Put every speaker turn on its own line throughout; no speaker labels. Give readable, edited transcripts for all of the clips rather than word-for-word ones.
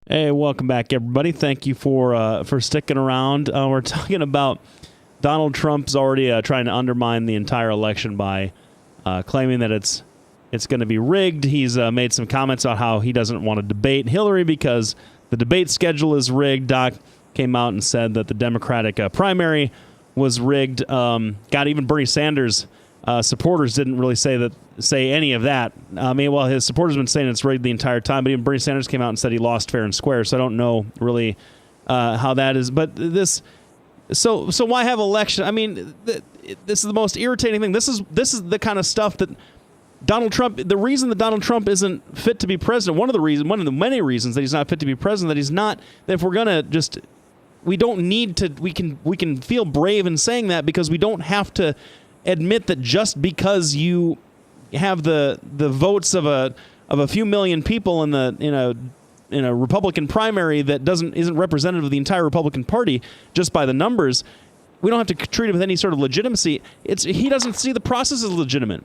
Hey, welcome back, everybody. Thank you for sticking around. We're talking about Donald Trump's already trying to undermine the entire election by claiming that it's going to be rigged. He's made some comments about how he doesn't want to debate Hillary because the debate schedule is rigged. Doc came out and said that the Democratic primary was rigged. God, even Bernie Sanders supporters didn't really say any of that. I mean, well, his supporters have been saying it's rigged the entire time, but even Bernie Sanders came out and said he lost fair and square. So I don't know really how that is. But this, so why have election? I mean, this is the most irritating thing. This is the kind of stuff that Donald Trump. The reason that Donald Trump isn't fit to be president. One of the many reasons that he's not fit to be president. That he's not. That if we're gonna just. We don't need to. We can feel brave in saying that because we don't have to admit that just because you have the votes of a few million people in a Republican primary that isn't representative of the entire Republican Party just by the numbers, we don't have to treat it with any sort of legitimacy. He doesn't see the process as legitimate.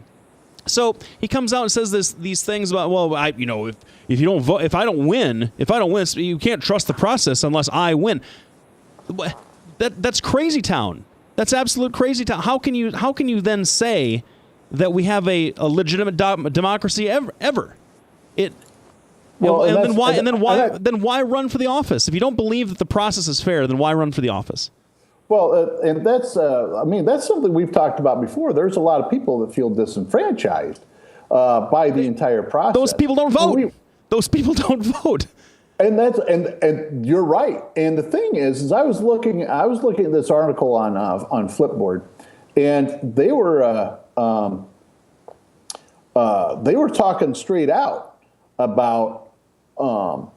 So he comes out and says these things about, well, if you don't vote, if I don't win, you can't trust the process unless I win. That's crazy town. That's absolute crazy town. How can you then say that we have a legitimate democracy ever? Then why run for the office? If you don't believe that the process is fair, then why run for the office?
Well, and that's that's something we've talked about before. There's a lot of people that feel disenfranchised by the entire process.
Those people don't vote. Those people don't vote.
And and you're right. And the thing is I was looking at this article on Flipboard, and they were talking straight out about how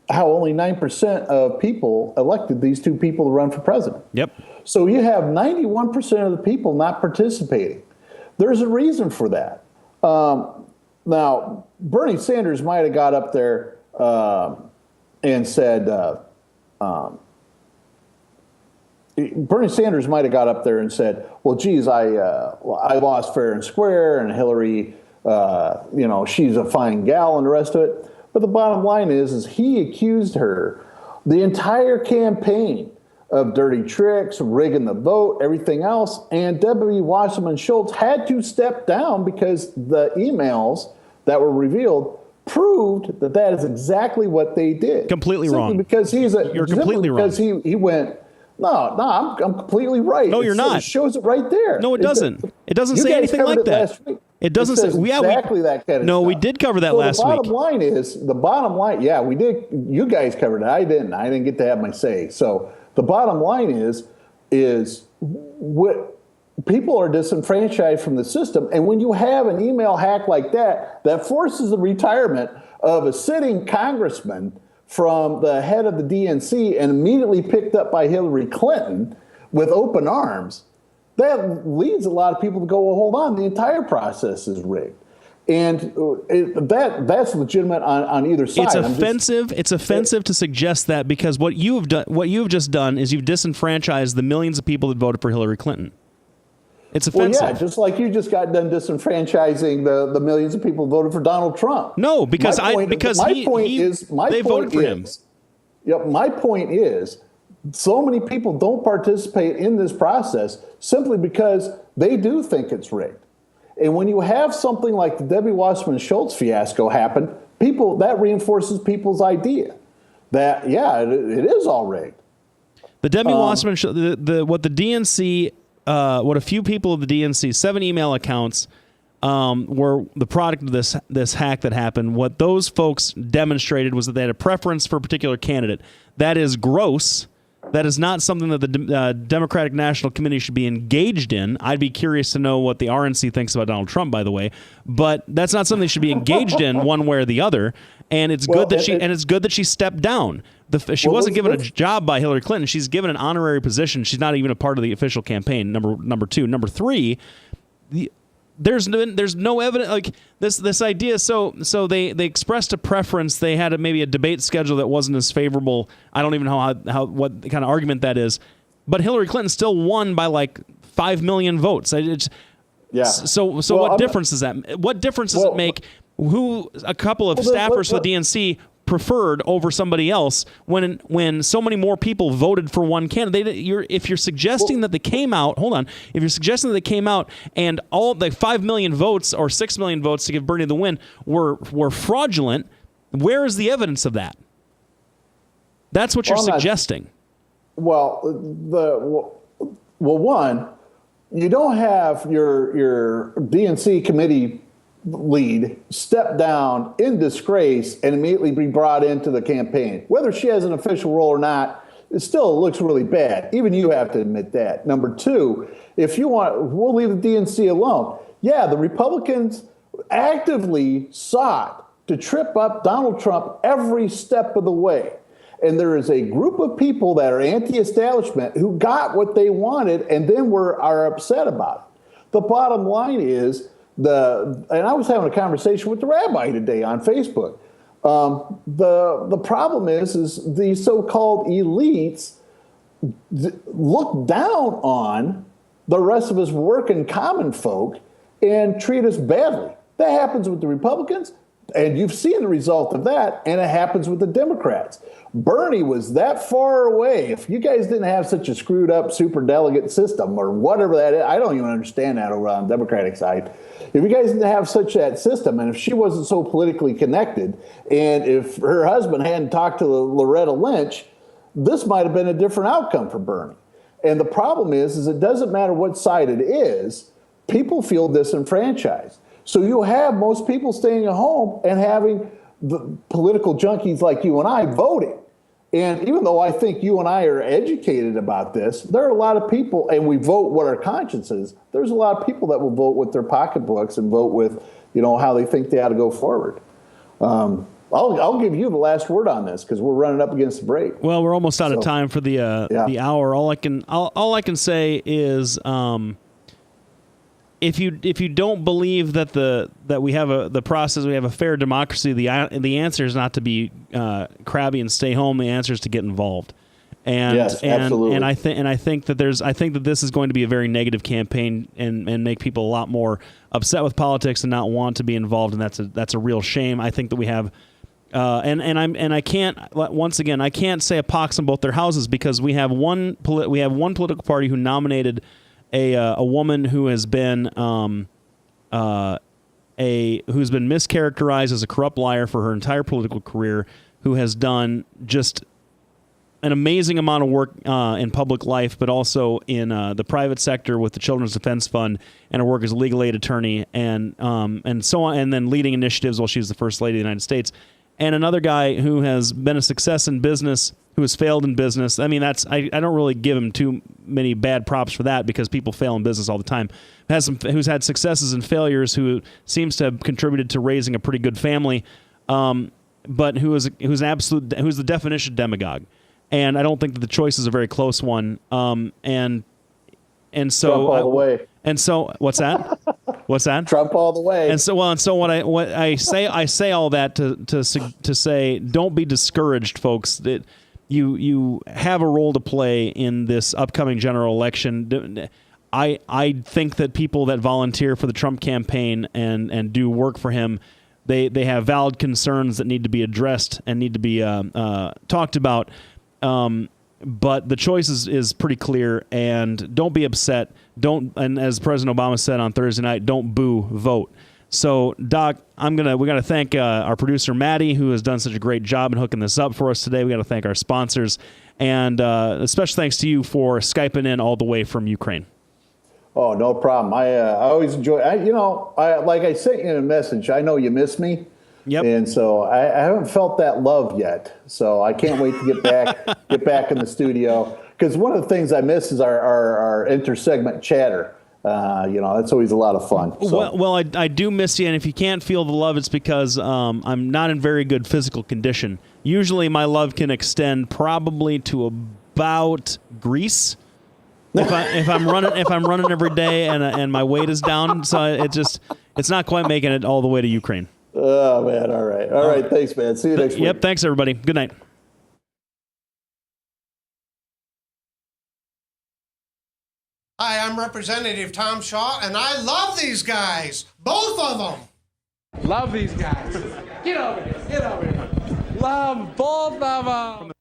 only 9% of people elected these two people to run for president.
Yep.
So you have 91% of the people not participating. There's a reason for that. Now, Bernie Sanders might have got up there and said, Bernie Sanders might have got up there and said, well, geez, I lost fair and square, and Hillary, she's a fine gal and the rest of it. But the bottom line is he accused her the entire campaign of dirty tricks, rigging the vote, everything else. And W. Wasserman Schultz had to step down because the emails that were revealed proved that is exactly what they did.
Completely wrong.
Because
you're completely wrong.
Because he went, no, I'm completely right.
No, you're not.
It shows it right there.
No, it doesn't. It doesn't say anything like that. It doesn't say
exactly that kind of
No,
stuff.
We did cover that last week.
The bottom line, yeah, we did. You guys covered it. I didn't get to have my say. So the bottom line is what people are disenfranchised from the system. And when you have an email hack like that forces the retirement of a sitting congressman from the head of the DNC and immediately picked up by Hillary Clinton with open arms, that leads a lot of people to go, well, hold on, the entire process is rigged. And that's legitimate on either side.
It's offensive to suggest that, because what you've just done is you've disenfranchised the millions of people that voted for Hillary Clinton. It's offensive.
Well, yeah, just like you just got done disenfranchising the millions of people who voted for Donald Trump.
No, because they voted for him.
Yep, my point is, so many people don't participate in this process simply because they do think it's rigged. And when you have something like the Debbie Wasserman Schultz fiasco happen, that reinforces people's idea that, yeah, it is all rigged.
The Debbie Wasserman, what the DNC, what a few people of the DNC, 7 email accounts, were the product of this hack that happened. What those folks demonstrated was that they had a preference for a particular candidate. That is gross. That is not something that the Democratic National Committee should be engaged in. I'd be curious to know what the RNC thinks about Donald Trump, by the way. But that's not something they should be engaged in one way or the other. And it's good that she stepped down. She wasn't given a job by Hillary Clinton. She's given an honorary position. She's not even a part of the official campaign. Number 2. Number 3. There's no evidence like this idea. So they expressed a preference. They had maybe a debate schedule that wasn't as favorable. I don't even know what kind of argument that is. But Hillary Clinton still won by like 5 million votes. So what difference does that? What difference does it make? Who a couple of staffers for the DNC preferred over somebody else when so many more people voted for one candidate. If you're suggesting that they came out, if you're suggesting that they came out and all the 5 million votes or 6 million votes to give Bernie the win were fraudulent, where is the evidence of that? That's what you're suggesting.
One, you don't have your DNC committee lead step down in disgrace and immediately be brought into the campaign. Whether she has an official role or not, it still looks really bad. Even you have to admit that. Number two, if you want, we'll leave the DNC alone. Yeah, the Republicans actively sought to trip up Donald Trump every step of the way. And there is a group of people that are anti-establishment who got what they wanted and then are upset about it. The bottom line is, and I was having a conversation with the rabbi today on Facebook. The problem is these so-called elites look down on the rest of us working common folk and treat us badly. That happens with the Republicans, and you've seen the result of that, and it happens with the Democrats. Bernie was that far away. If you guys didn't have such a screwed up superdelegate system or whatever that is, I don't even understand that over on the Democratic side. If you guys didn't have such that system, and if she wasn't so politically connected, and if her husband hadn't talked to Loretta Lynch, this might have been a different outcome for Bernie. And the problem is it doesn't matter what side it is, people feel disenfranchised. So you have most people staying at home and having the political junkies like you and I voting. And even though I think you and I are educated about this, there are a lot of people, and we vote what our conscience is, there's a lot of people that will vote with their pocketbooks and vote with, how they think they ought to go forward. I'll give you the last word on this because we're running up against the break.
Well, we're almost out of time for the hour. All I can say is if you don't believe that we have the process, we have a fair democracy, the answer is not to be crabby and stay home. The answer is to get involved.
Yes, absolutely.
And I think that this is going to be a very negative campaign and make people a lot more upset with politics and not want to be involved, and that's a real shame. I think that we have I can't say a pox on both their houses because we have one political party who nominated a woman who has been who's been mischaracterized as a corrupt liar for her entire political career, who has done just an amazing amount of work in public life, but also in the private sector with the Children's Defense Fund, and her work as a legal aid attorney, and so on, and then leading initiatives while she was the First Lady of the United States. And another guy who has been a success in business, who has failed in business. I mean, I don't really give him too many bad props for that because people fail in business all the time. Who's had successes and failures, who seems to have contributed to raising a pretty good family, but who's the definition demagogue. And I don't think that the choice is a very close one. And so
Trump all the way.
And so what's that? What's that?
Trump all the way.
And so what I say all that to say, don't be discouraged, folks. That you have a role to play in this upcoming general election. I think that people that volunteer for the Trump campaign and do work for him, they have valid concerns that need to be addressed and need to be talked about. But the choice is pretty clear, and don't be upset. And as President Obama said on Thursday night, don't boo, vote. So, Doc, we got to thank our producer Maddie, who has done such a great job in hooking this up for us today. We got to thank our sponsors, and a special thanks to you for Skyping in all the way from Ukraine.
Oh, no problem. I always enjoy. Like I sent you in a message. I know you miss me.
Yep.
And so I haven't felt that love yet. So I can't wait to get back in the studio. Because one of the things I miss is our inter-segment chatter. That's always a lot of fun. So.
Well, I do miss you, and if you can't feel the love, it's because I'm not in very good physical condition. Usually my love can extend probably to about Greece. If I'm running every day and my weight is down, so it's not quite making it all the way to Ukraine.
Oh, man. All right. Thanks, man. See you next week.
Yep. Thanks, everybody. Good night.
Hi, I'm Representative Tom Shaw, and I love these guys. Both of them.
Love these guys. Get over here. Love both of them.